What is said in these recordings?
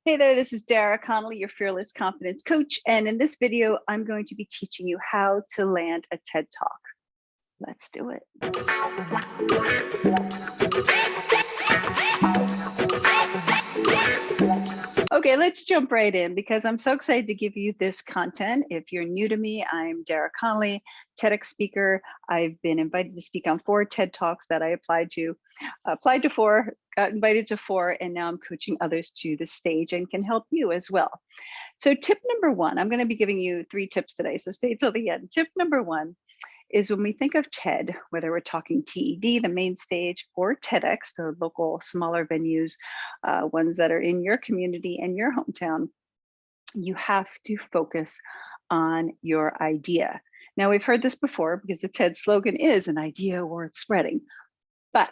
Hey there, this is Dara Connolly, your Fearless Confidence Coach. And in this video, I'm going to be teaching you how to land a TED Talk. Let's do it. Okay, let's jump right in because I'm so excited to give you this content. If you're new to me, I'm Dara Connolly, TEDx speaker. I've been invited to speak on 4 TED Talks that I applied to 4, got invited to 4, and now I'm coaching others to the stage and can help you as well. So tip number 1, I'm going to be giving you 3 tips today, so stay till the end. Tip number 1 is when we think of TED, whether we're talking TED, the main stage, or TEDx, the local smaller venues, ones that are in your community and your hometown, you have to focus on your idea. Now, we've heard this before because the TED slogan is an idea worth spreading, but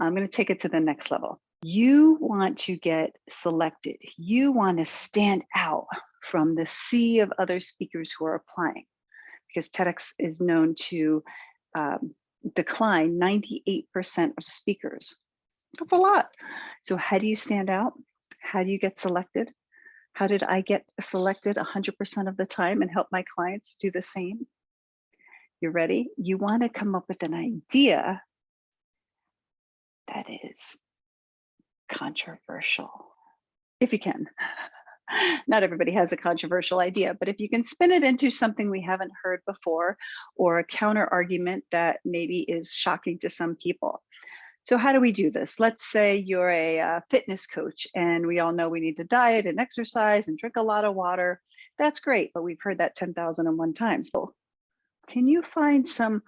I'm going to take it to the next level. You want to get selected. You want to stand out from the sea of other speakers who are applying, because TEDx is known to decline 98% of speakers. That's a lot. So how do you stand out? How do you get selected? How did I get selected 100% of the time and help my clients do the same? You ready? You want to come up with an idea that is controversial, if you can. Not everybody has a controversial idea, but if you can spin it into something we haven't heard before, or a counter argument that maybe is shocking to some people. So how do we do this? Let's say you're a fitness coach, and we all know we need to diet and exercise and drink a lot of water. That's great, but we've heard that 10,001 times. So can you find some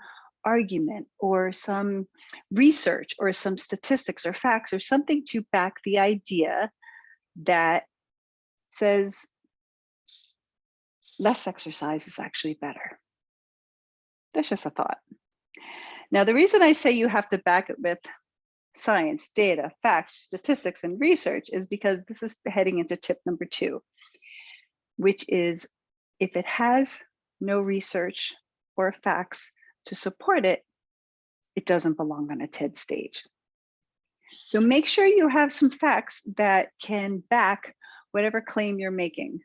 argument or some research or some statistics or facts or something to back the idea that says less exercise is actually better? That's just a thought. Now, the reason I say you have to back it with science, data, facts, statistics, and research is because this is heading into tip number 2, which is if it has no research or facts to support it, it doesn't belong on a TED stage. So make sure you have some facts that can back whatever claim you're making.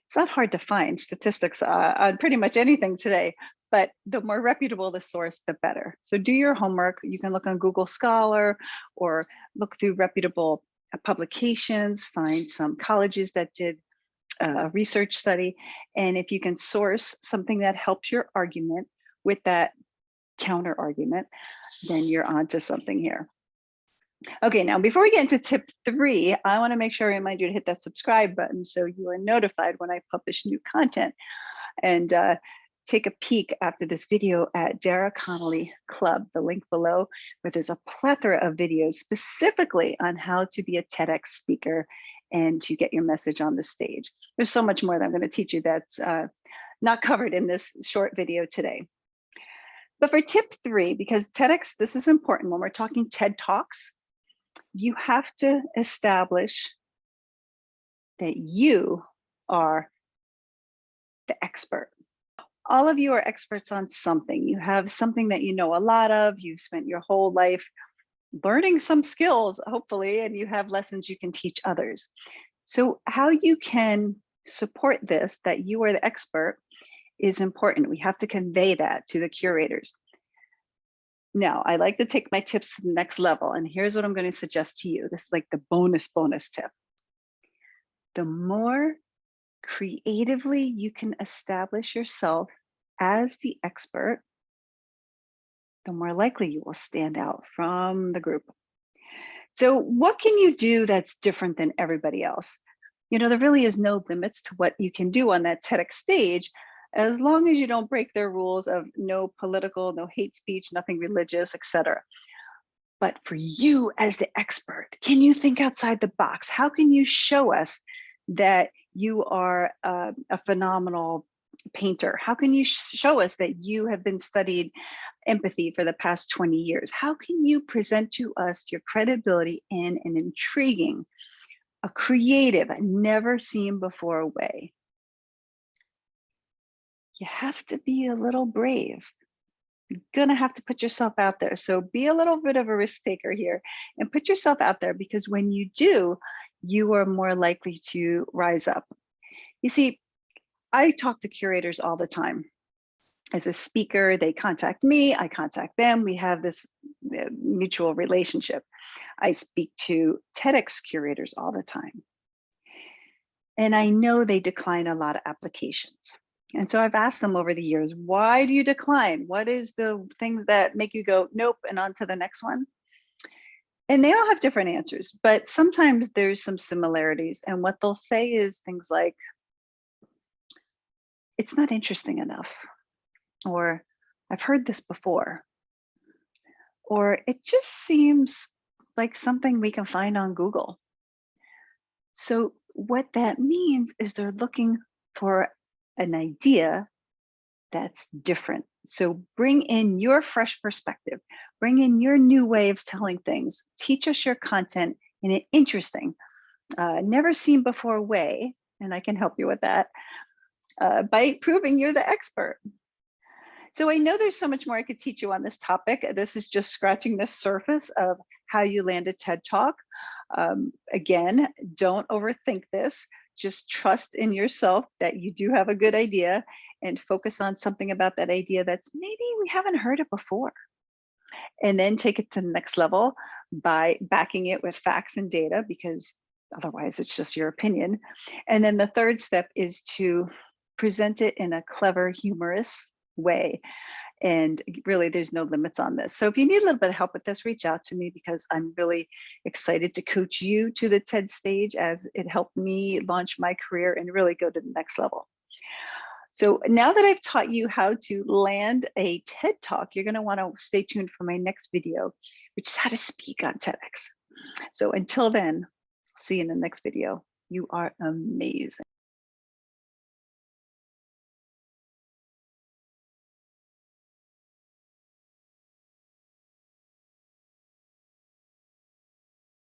It's not hard to find statistics on pretty much anything today, but the more reputable the source, the better. So do your homework. You can look on Google Scholar or look through reputable publications, find some colleges that did a research study. And if you can source something that helps your argument with that counter argument, then you're onto something here. Okay, now before we get into tip 3, I want to make sure I remind you to hit that subscribe button so you are notified when I publish new content. And take a peek after this video at DaraConnollyCLUB, the link below, where there's a plethora of videos specifically on how to be a TEDx speaker and to get your message on the stage. There's so much more that I'm going to teach you that's not covered in this short video today. But for tip 3, because TEDx, this is important when we're talking TED Talks, you have to establish that you are the expert. All of you are experts on something. You have something that you know a lot of. You've spent your whole life learning some skills, hopefully, and you have lessons you can teach others. So how you can support this, that you are the expert, is important. We have to convey that to the curators. Now, I like to take my tips to the next level, and here's what I'm going to suggest to you. This is like the bonus tip. The more creatively you can establish yourself as the expert, the more likely you will stand out from the group. So what can you do that's different than everybody else? You know, there really is no limits to what you can do on that TEDx stage, as long as you don't break their rules of no political, no hate speech, nothing religious, etc. But for you as the expert, can you think outside the box? How can you show us that you are a phenomenal painter? How can you show us that you have been studied empathy for the past 20 years? How can you present to us your credibility in an intriguing, a creative, never seen before way? You have to be a little brave. You're gonna have to put yourself out there. So be a little bit of a risk taker here and put yourself out there, because when you do, you are more likely to rise up. You see, I talk to curators all the time. As a speaker, they contact me, I contact them. We have this mutual relationship. I speak to TEDx curators all the time. And I know they decline a lot of applications. And so I've asked them over the years, why do you decline? What is the things that make you go, nope, and on to the next one? And they all have different answers, but sometimes there's some similarities. And what they'll say is things like, it's not interesting enough, or I've heard this before, or it just seems like something we can find on Google. So what that means is they're looking for an idea that's different. So bring in your fresh perspective, bring in your new way of telling things, teach us your content in an interesting, never seen before way, and I can help you with that by proving you're the expert. So I know there's so much more I could teach you on this topic. This is just scratching the surface of how you land a TED Talk. Again, don't overthink this. Just trust in yourself that you do have a good idea and focus on something about that idea that's maybe we haven't heard it before. And then take it to the next level by backing it with facts and data, because otherwise it's just your opinion. And then the third step is to present it in a clever, humorous way. And really, there's no limits on this. So if you need a little bit of help with this, reach out to me, because I'm really excited to coach you to the TED stage, as it helped me launch my career and really go to the next level. So now that I've taught you how to land a TED Talk, you're going to want to stay tuned for my next video, which is how to speak on TEDx. So until then, see you in the next video. You are amazing.